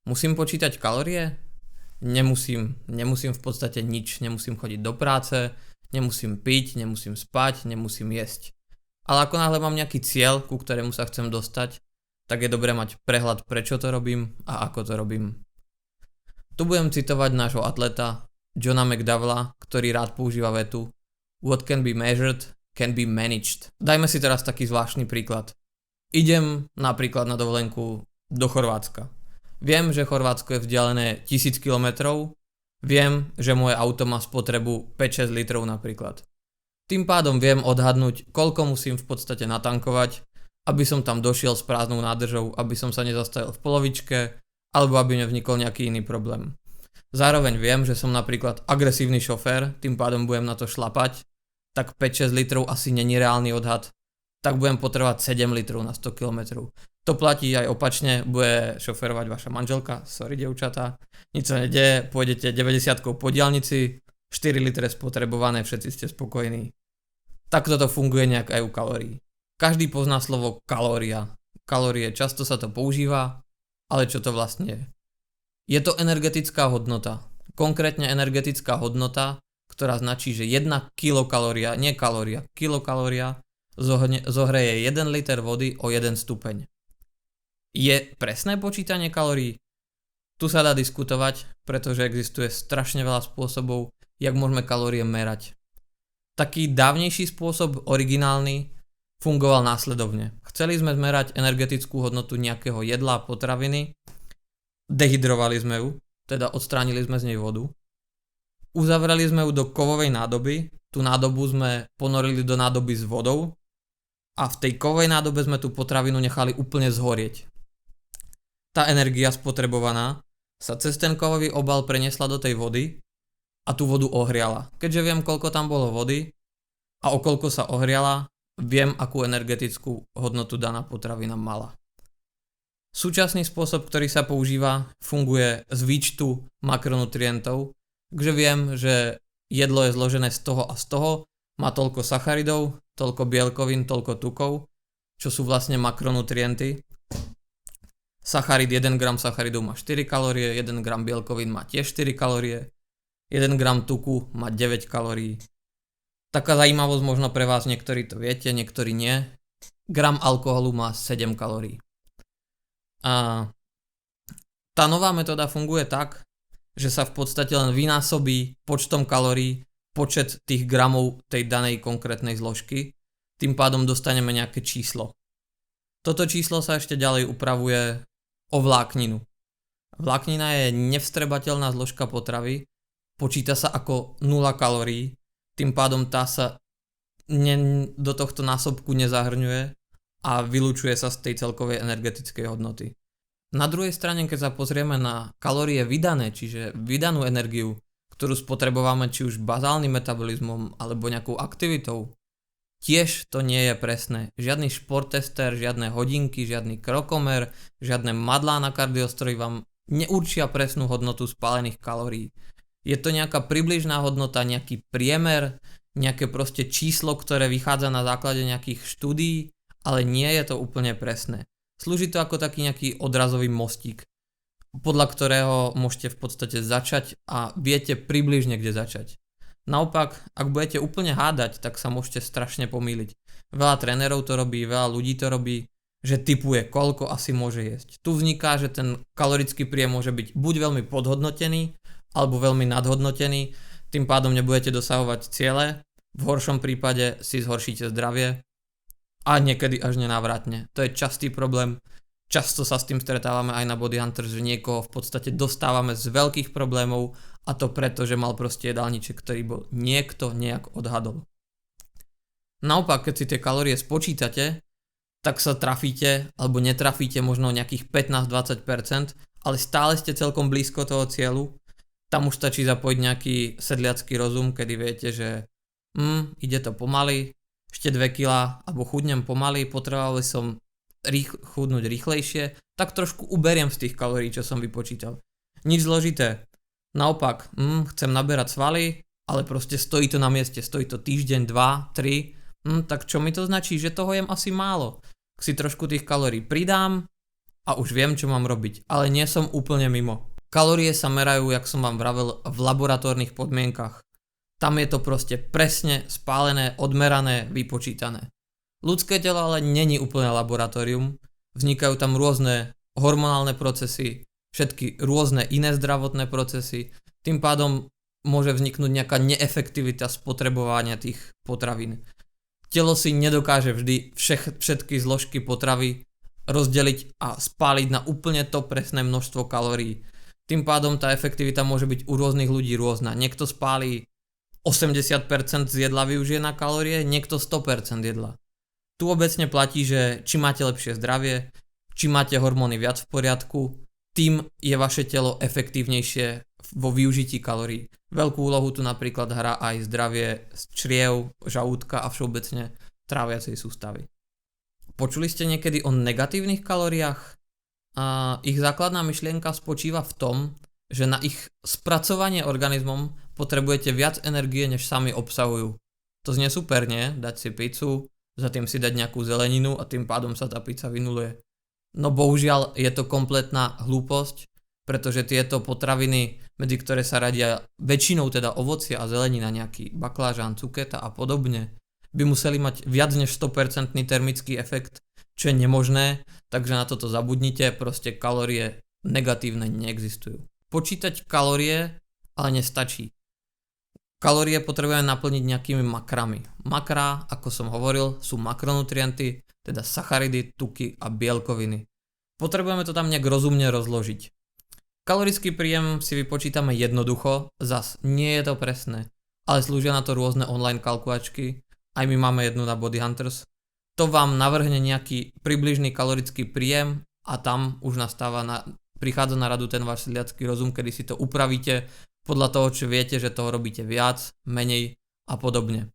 Musím počítať kalórie? Nemusím v podstate nič, nemusím chodiť do práce, nemusím piť, nemusím spať, nemusím jesť. Ale ako náhle mám nejaký cieľ, ku ktorému sa chcem dostať, tak je dobré mať prehľad, prečo to robím a ako to robím. Tu budem citovať nášho atleta Johna McDowella, ktorý rád používa vetu What can be measured can be managed. Dajme si teraz taký zvláštny príklad. Idem napríklad na dovolenku do Chorvátska. Viem, že Chorvátsko je vzdialené 1000 km, viem, že moje auto má spotrebu 5-6 litrov napríklad. Tým pádom viem odhadnúť, koľko musím v podstate natankovať, aby som tam došiel s prázdnou nádržou, aby som sa nezastavil v polovičke, alebo aby nevznikol nejaký iný problém. Zároveň viem, že som napríklad agresívny šofér, tým pádom budem na to šlapať, tak 5-6 litrov asi není reálny odhad, tak budem potrebovať 7 litrov na 100 km. To platí aj opačne, bude šoferovať vaša manželka, sorry dievčatá, nič sa nedeje, pôjdete 90 po diaľnici, 4 litre spotrebované, všetci ste spokojní. Takto to funguje nejak aj u kalórií. Každý pozná slovo kalória. Kalórie, často sa to používa, ale čo to vlastne je? Je to energetická hodnota. Konkrétne energetická hodnota, ktorá značí, že 1 kilokalória, nie kalória, kilokalória zohreje 1 liter vody o 1 stupeň. Je presné počítanie kalórií? Tu sa dá diskutovať, pretože existuje strašne veľa spôsobov, jak môžeme kalórie merať. Taký dávnejší spôsob, originálny, fungoval následovne. Chceli sme zmerať energetickú hodnotu nejakého jedla a potraviny, dehydrovali sme ju, teda odstránili sme z nej vodu, uzavreli sme ju do kovovej nádoby, tú nádobu sme ponorili do nádoby s vodou a v tej kovovej nádobe sme tú potravinu nechali úplne zhorieť. Tá energia spotrebovaná sa cez ten kovový obal preniesla do tej vody a tú vodu ohriala. Keďže viem, koľko tam bolo vody a o koľko sa ohriala, viem, akú energetickú hodnotu daná potravina mala. Súčasný spôsob, ktorý sa používa, funguje z výčtu makronutrientov, takže viem, že jedlo je zložené z toho a z toho, má toľko sacharidov, toľko bielkovín, toľko tukov, čo sú vlastne makronutrienty. Sacharid, 1 gram sacharidov má 4 kalórie, 1 gram bielkovín má tiež 4 kalórie, 1 gram tuku má 9 kalórií. Taká zajímavosť možno pre vás, niektorí to viete, niektorí nie. Gram alkoholu má 7 kalórií. A tá nová metóda funguje tak, že sa v podstate len vynásobí počtom kalórií počet tých gramov tej danej konkrétnej zložky. Tým pádom dostaneme nejaké číslo. Toto číslo sa ešte ďalej upravuje o vlákninu. Vláknina je nevstrebateľná zložka potravy, počíta sa ako 0 kalórií, tým pádom tá sa do tohto násobku nezahrňuje a vylučuje sa z tej celkovej energetickej hodnoty. Na druhej strane, keď sa pozrieme na kalórie vydané, čiže vydanú energiu, ktorú spotrebujeme či už bazálnym metabolizmom alebo nejakou aktivitou, tiež to nie je presné. Žiadny športtester, žiadne hodinky, žiadny krokomer, žiadne madlá na kardiostroji vám neurčia presnú hodnotu spálených kalórií. Je to nejaká približná hodnota, nejaký priemer, nejaké proste číslo, ktoré vychádza na základe nejakých štúdií, ale nie je to úplne presné. Slúži to ako taký nejaký odrazový mostík, podľa ktorého môžete v podstate začať a viete približne kde začať. Naopak, ak budete úplne hádať, tak sa môžete strašne pomýliť. Veľa trénerov to robí, veľa ľudí to robí, že tipuje, koľko asi môže jesť. Tu vzniká, že ten kalorický príjem môže byť buď veľmi podhodnotený, alebo veľmi nadhodnotený, tým pádom nebudete dosahovať ciele, v horšom prípade si zhoršíte zdravie a niekedy až nenávratne. To je častý problém, často sa s tým stretávame aj na Body Hunters, že niekoho v podstate dostávame z veľkých problémov a to preto, že mal proste jedálniček, ktorý bol niekto nejak odhadol. Naopak, keď si tie kalórie spočítate, tak sa trafíte alebo netrafíte možno nejakých 15-20%, ale stále ste celkom blízko toho cieľu. Tam už stačí zapojiť nejaký sedliacky rozum, kedy viete, že ide to pomaly, ešte 2 kg, alebo chudnem pomaly, potreboval som chudnúť rýchlejšie, tak trošku uberiem z tých kalórií, čo som vypočítal. Nič zložité. Naopak, chcem naberať svaly, ale proste stojí to na mieste, stojí to týždeň, 2, 3, tak čo mi to značí? Že toho jem asi málo. Si trošku tých kalórií pridám, a už viem, čo mám robiť, ale nie som úplne mimo. Kalórie sa merajú, jak som vám vravel, v laboratórnych podmienkach. Tam je to proste presne spálené, odmerané, vypočítané. Ľudské telo ale není úplne laboratórium, vznikajú tam rôzne hormonálne procesy, všetky rôzne iné zdravotné procesy, tým pádom môže vzniknúť nejaká neefektivita spotrebovania tých potravín. Telo si nedokáže vždy všetky zložky potravy rozdeliť a spáliť na úplne to presné množstvo kalórií. Tým pádom tá efektivita môže byť u rôznych ľudí rôzna. Niekto spálí 80% z jedla využije na kalórie, niekto 100% jedla. Tu obecne platí, že či máte lepšie zdravie, či máte hormóny viac v poriadku, tým je vaše telo efektívnejšie vo využití kalórií. Veľkú úlohu tu napríklad hrá aj zdravie z čriev, žalúdka a všeobecne tráviacej sústavy. Počuli ste niekedy o negatívnych kalóriách? Ich základná myšlienka spočíva v tom, že na ich spracovanie organizmom potrebujete viac energie, než sami obsahujú. To znie super, nie? Dať si pizzu, za tým si dať nejakú zeleninu a tým pádom sa tá pizza vynuluje. No bohužiaľ je to kompletná hlúposť, pretože tieto potraviny, medzi ktoré sa radia väčšinou teda ovocie a zelenina, nejaký baklážan, cuketa a podobne, by museli mať viac než 100% termický efekt, čo je nemožné, takže na toto zabudnite, proste kalórie negatívne neexistujú. Počítať kalórie ale nestačí. Kalórie potrebujeme naplniť nejakými makrami. Makrá, ako som hovoril, sú makronutrienty, teda sacharidy, tuky a bielkoviny. Potrebujeme to tam nejak rozumne rozložiť. Kalorický príjem si vypočítame jednoducho, zas nie je to presné, ale slúžia na to rôzne online kalkulačky, aj my máme jednu na Body Hunters. To vám navrhne nejaký približný kalorický príjem a tam už prichádza na radu ten váš sedliacky rozum, kedy si to upravíte podľa toho, čo viete, že toho robíte viac, menej a podobne.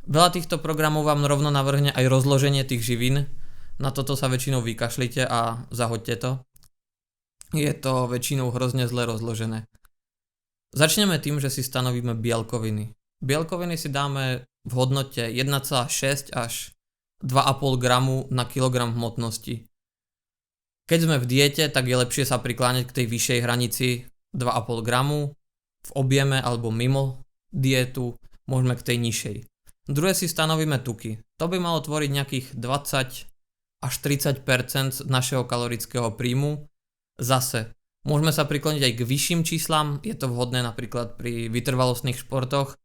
Veľa týchto programov vám rovno navrhne aj rozloženie tých živín, na toto sa väčšinou vykašlite a zahoďte to. Je to väčšinou hrozne zle rozložené. Začneme tým, že si stanovíme bielkoviny. Bielkoviny si dáme v hodnote 1,6 až 2,5 gramu na kilogram hmotnosti. Keď sme v diete, tak je lepšie sa prikláňať k tej vyššej hranici 2,5 gramu v objeme alebo mimo dietu, môžeme k tej nižšej. Druhé si stanovíme tuky. To by malo tvoriť nejakých 20 až 30% našeho kalorického príjmu. Zase, môžeme sa prikloniť aj k vyšším číslam, je to vhodné napríklad pri vytrvalostných športoch,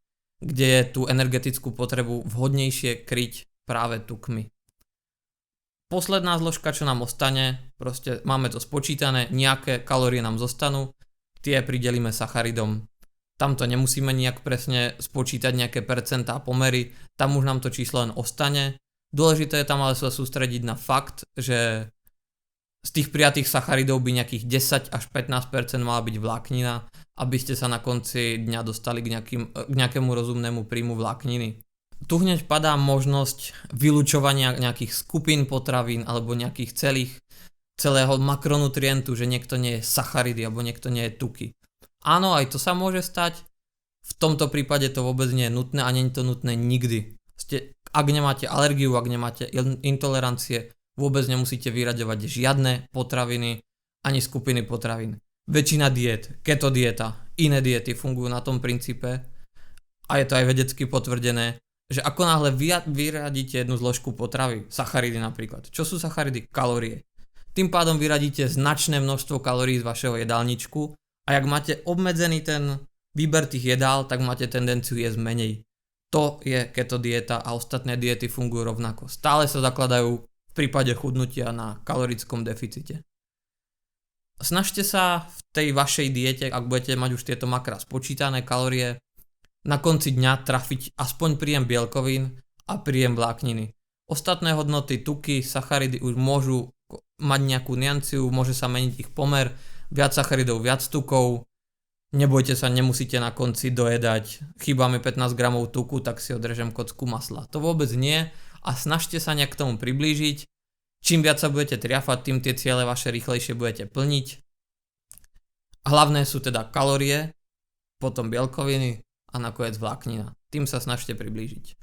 kde je tú energetickú potrebu vhodnejšie kryť práve tukmi. Posledná zložka, čo nám ostane, proste máme to spočítané, nejaké kalórie nám zostanú, tie pridelíme sacharidom. Tam to nemusíme nejak presne spočítať nejaké percentá pomery, tam už nám to číslo len ostane. Dôležité je tam ale sa sústrediť na fakt, že z tých prijatých sacharidov by nejakých 10 až 15% mala byť vláknina, aby ste sa na konci dňa dostali k nejakému rozumnému príjmu vlákniny. Tu hneď padá možnosť vylučovania nejakých skupín potravín alebo nejakých celého makronutrientu, že niekto nie je sacharidy alebo niekto nie je tuky. Áno, aj to sa môže stať, v tomto prípade to vôbec nie je nutné a nie je to nutné nikdy. Ak nemáte alergiu, ak nemáte intolerancie, vôbec nemusíte vyraďovať žiadne potraviny ani skupiny potravín. Väčšina diét, keto dieta, iné diety fungujú na tom princípe a je to aj vedecky potvrdené, že ako náhle vyradíte jednu zložku potravy, sacharidy napríklad. Čo sú sacharidy? Kalórie. Tým pádom vyradíte značné množstvo kalórií z vašeho jedálničku a ak máte obmedzený ten výber tých jedál, tak máte tendenciu jesť menej. To je keto dieta a ostatné diety fungujú rovnako. Stále sa zakladajú v prípade chudnutia na kalorickom deficite. Snažte sa v tej vašej diete, ak budete mať už tieto makrá spočítané kalórie, na konci dňa trafiť aspoň príjem bielkovín a príjem vlákniny. Ostatné hodnoty, tuky, sacharidy už môžu mať nejakú nianciu, môže sa meniť ich pomer, viac sacharidov, viac tukov. Nebojte sa, nemusíte na konci dojedať, chýba mi 15 gramov tuku, tak si odrežem kocku masla. To vôbec nie a snažte sa nejak k tomu priblížiť. Čím viac sa budete triafať, tým tie ciele vaše rýchlejšie budete plniť. Hlavné sú teda kalórie, potom bielkoviny a nakoniec vláknina. Tým sa snažte priblížiť.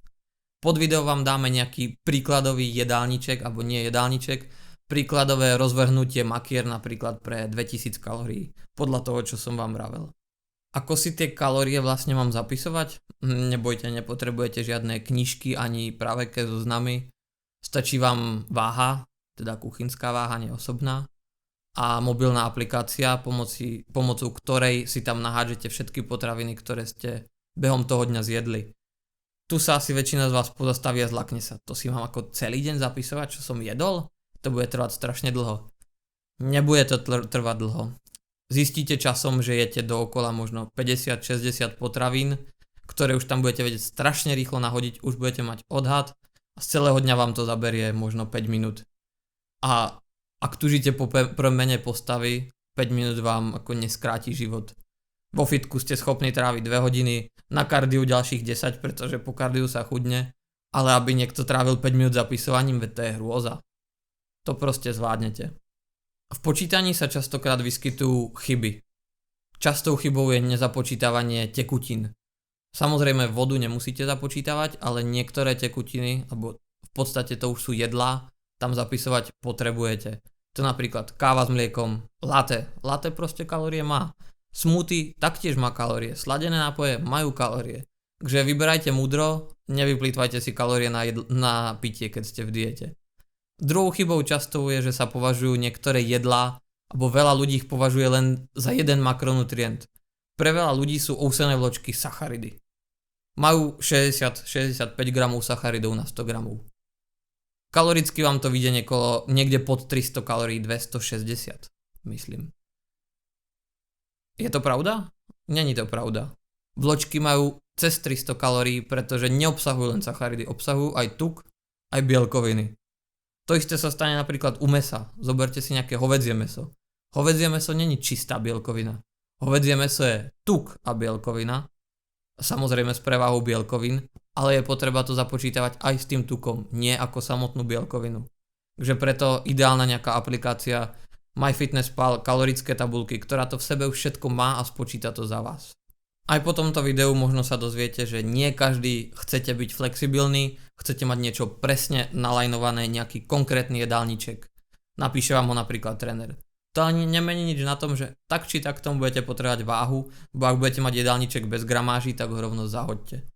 Pod video vám dáme nejaký príkladový jedálniček, alebo nie jedálniček, príkladové rozvrhnutie makier napríklad pre 2000 kalórií, podľa toho, čo som vám vravel. Ako si tie kalórie vlastne mám zapisovať? Nebojte, nepotrebujete žiadne knižky ani praveké zoznamy. Stačí vám váha, teda kuchynská váha, nie osobná, a mobilná aplikácia, pomocou ktorej si tam nahádžete všetky potraviny, ktoré ste behom toho dňa zjedli. Tu sa asi väčšina z vás pozastaví a zlakne sa. To si mám ako celý deň zapisovať, čo som jedol? To bude trvať strašne dlho. Nebude to trvať dlho. Zistíte časom, že jete dookola možno 50-60 potravín, ktoré už tam budete vedieť strašne rýchlo nahodiť, už budete mať odhad a z celého dňa vám to zaberie možno 5 minút. A ak tužíte po premene postavy, 5 minút vám ako neskráti život. Vo fitku ste schopní tráviť 2 hodiny, na kardiu ďalších 10, pretože po kardiu sa chudne, ale aby niekto trávil 5 minút zapisovaním, veď to je hrôza. To proste zvládnete. V počítaní sa častokrát vyskytujú chyby. Častou chybou je nezapočítavanie tekutín. Samozrejme vodu nemusíte započítavať, ale niektoré tekutiny, alebo v podstate to už sú jedlá, tam zapisovať potrebujete. To napríklad káva s mliekom, latte. Latte proste kalórie má. Smoothie taktiež má kalórie, sladené nápoje majú kalórie. Takže vyberajte múdro, nevyplýtvajte si kalórie na pitie, keď ste v diete. Druhou chybou často je, že sa považujú niektoré jedlá, alebo veľa ľudí ich považuje len za jeden makronutrient. Pre veľa ľudí sú ovsené vločky sacharidy. Majú 60-65 gramov sacharidov na 100 gramov. Kaloricky vám to vyjde niekde pod 300 kalórií, 260, myslím. Je to pravda? Není to pravda. Vločky majú cez 300 kalórií, pretože neobsahujú len sacharidy, obsahujú aj tuk, aj bielkoviny. To isté sa stane napríklad u mesa. Zoberte si nejaké hovädzie mäso. Hovädzie mäso není čistá bielkovina. Hovädzie mäso je tuk a bielkovina, samozrejme s prevahou bielkovín, ale je potreba to započítavať aj s tým tukom, nie ako samotnú bielkovinu. Takže preto ideálna nejaká aplikácia MyFitnessPal, kalorické tabulky, ktorá to v sebe už všetko má a spočíta to za vás. Aj po tomto videu možno sa dozviete, že nie každý chcete byť flexibilný, chcete mať niečo presne nalajnované, nejaký konkrétny jedálniček. Napíše vám ho napríklad tréner. To ani nemení nič na tom, že tak či tak tomu budete potrebovať váhu, bo ak budete mať jedálniček bez gramáží, tak ho rovno zahoďte.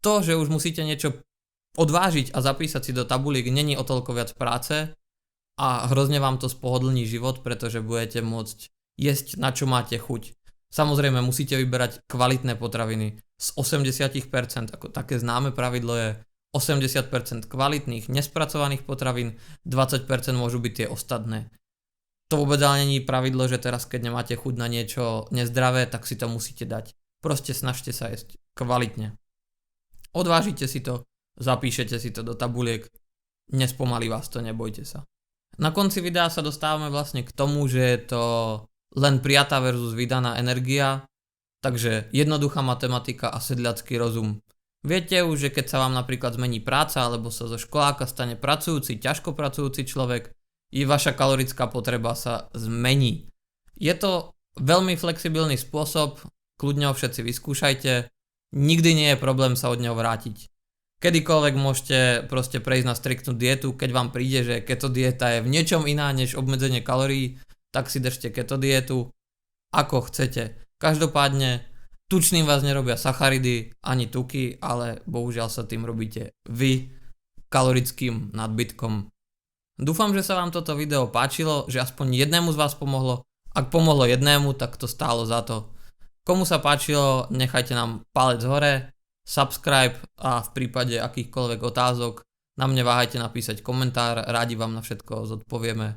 To, že už musíte niečo odvážiť a zapísať si do tabuliek, není o toľko viac práce a hrozne vám to spohodlní život, pretože budete môcť jesť, na čo máte chuť. Samozrejme musíte vyberať kvalitné potraviny z 80%, ako také známe pravidlo je 80% kvalitných, nespracovaných potravín, 20% môžu byť tie ostatné. To vôbec ale nie je pravidlo, že teraz keď nemáte chuť na niečo nezdravé, tak si to musíte dať. Proste snažte sa jesť kvalitne. Odvážite si to, zapíšete si to do tabuliek, nespomalí vás to, nebojte sa. Na konci videa sa dostávame vlastne k tomu, že je to len prijatá versus vydaná energia, takže jednoduchá matematika a sedliacky rozum. Viete už, že keď sa vám napríklad zmení práca, alebo sa zo školáka stane pracujúci, ťažko pracujúci človek, i vaša kalorická potreba sa zmení. Je to veľmi flexibilný spôsob, kľudne ho všetci vyskúšajte, nikdy nie je problém sa od neho vrátiť. Kedykoľvek môžete proste prejsť na striktnú dietu, keď vám príde, že keto dieta je v niečom iná než obmedzenie kalórií, tak si držte keto dietu, ako chcete. Každopádne, tučným vás nerobia sacharidy ani tuky, ale bohužiaľ sa tým robíte vy kalorickým nadbytkom. Dúfam, že sa vám toto video páčilo, že aspoň jednému z vás pomohlo. Ak pomohlo jednému, tak to stálo za to. Komu sa páčilo, nechajte nám palec hore, subscribe a v prípade akýchkoľvek otázok na mne váhajte napísať komentár, rádi vám na všetko zodpovieme.